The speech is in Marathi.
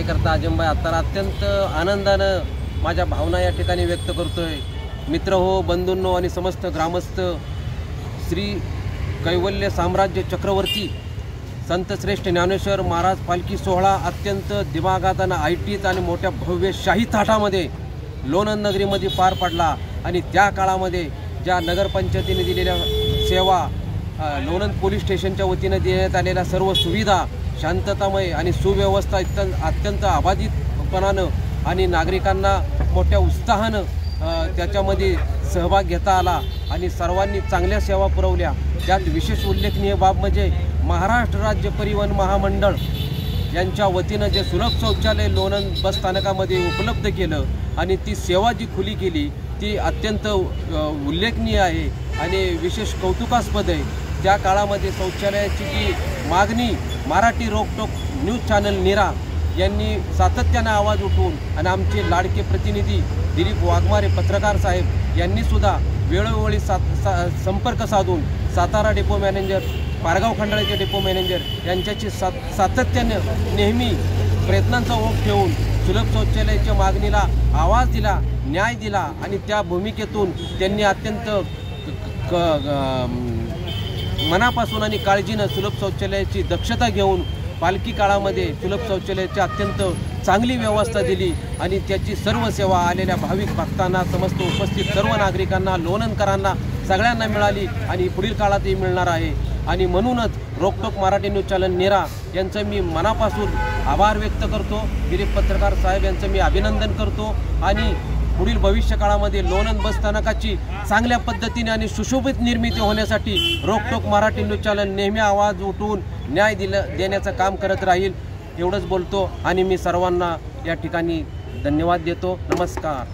कार्यकर्ता अजमभाई आत्तार अत्यंत आनंदानं माझ्या भावना या ठिकाणी व्यक्त करतोय। मित्र हो, बंधूंनो आणि समस्त ग्रामस्थ, श्री कैवल्य साम्राज्य चक्रवर्ती संत श्रेष्ठ ज्ञानेश्वर महाराज पालखी सोहळा अत्यंत दिमागातानं ऐटीत आणि मोठ्या भव्य शाही थाटामध्ये लोणंद नगरीमध्ये पार पडला। आणि त्या काळामध्ये ज्या नगरपंचायतीने दिलेल्या सेवा, लोणंद पोलीस स्टेशनच्या वतीने देण्यात आलेल्या सर्व सुविधा, शांततामय आणि सुव्यवस्था अत्यंत अबाधितपणानं आणि नागरिकांना मोठ्या उत्साहानं त्याच्यामध्ये सहभाग घेता आला आणि सर्वांनी चांगल्या सेवा पुरवल्या। त्यात विशेष उल्लेखनीय बाब म्हणजे महाराष्ट्र राज्य परिवहन महामंडळ यांच्या वतीनं जे सुलभ शौचालय लोणंद बस स्थानकामध्ये उपलब्ध केलं आणि ती सेवा जी खुली केली ती अत्यंत उल्लेखनीय आहे आणि विशेष कौतुकास्पद आहे। त्या काळामध्ये शौचालयाची जी मागणी मराठी रोकटोक न्यूज चॅनल निरा यांनी सातत्याने आवाज उठवून आणि आमचे लाडके प्रतिनिधी दिलीप वाघमारे पत्रकार साहेब यांनीसुद्धा वेळोवेळी संपर्क साधून सातारा डेपो मॅनेजर, पारगाव खंडाळ्याचे डेपो मॅनेजर यांच्याशी सातत्याने नेहमी प्रयत्नांचा ओघ ठेवून सुलभ शौचालयाच्या मागणीला आवाज दिला, न्याय दिला आणि त्या भूमिकेतून त्यांनी अत्यंत मनापासून आणि काळजीनं सुलभ शौचालयाची दक्षता घेऊन पालखी काळामध्ये सुलभ शौचालयाची अत्यंत चांगली व्यवस्था दिली आणि त्याची सर्व सेवा आलेल्या भाविक भक्तांना, समस्त उपस्थित सर्व नागरिकांना, लोणंदकरांना सगळ्यांना मिळाली आणि पुढील काळातही मिळणार आहे। आणि म्हणूनच रोकटोक मराठी न्यूज चॅनल निरा यांचं मी मनापासून आभार व्यक्त करतो। दिलीप पत्रकार साहेब यांचं मी अभिनंदन करतो आणि पुढील भविष्यकाळामध्ये लोणंद बस स्थानकाची चांगल्या पद्धतीने आणि सुशोभित निर्मिती होण्यासाठी रोकटोक मराठी न्यूज चॅनल नेहमी आवाज उठवून न्याय देण्याचं काम करत राहील एवढंच बोलतो आणि मी सर्वांना या ठिकाणी धन्यवाद देतो। नमस्कार।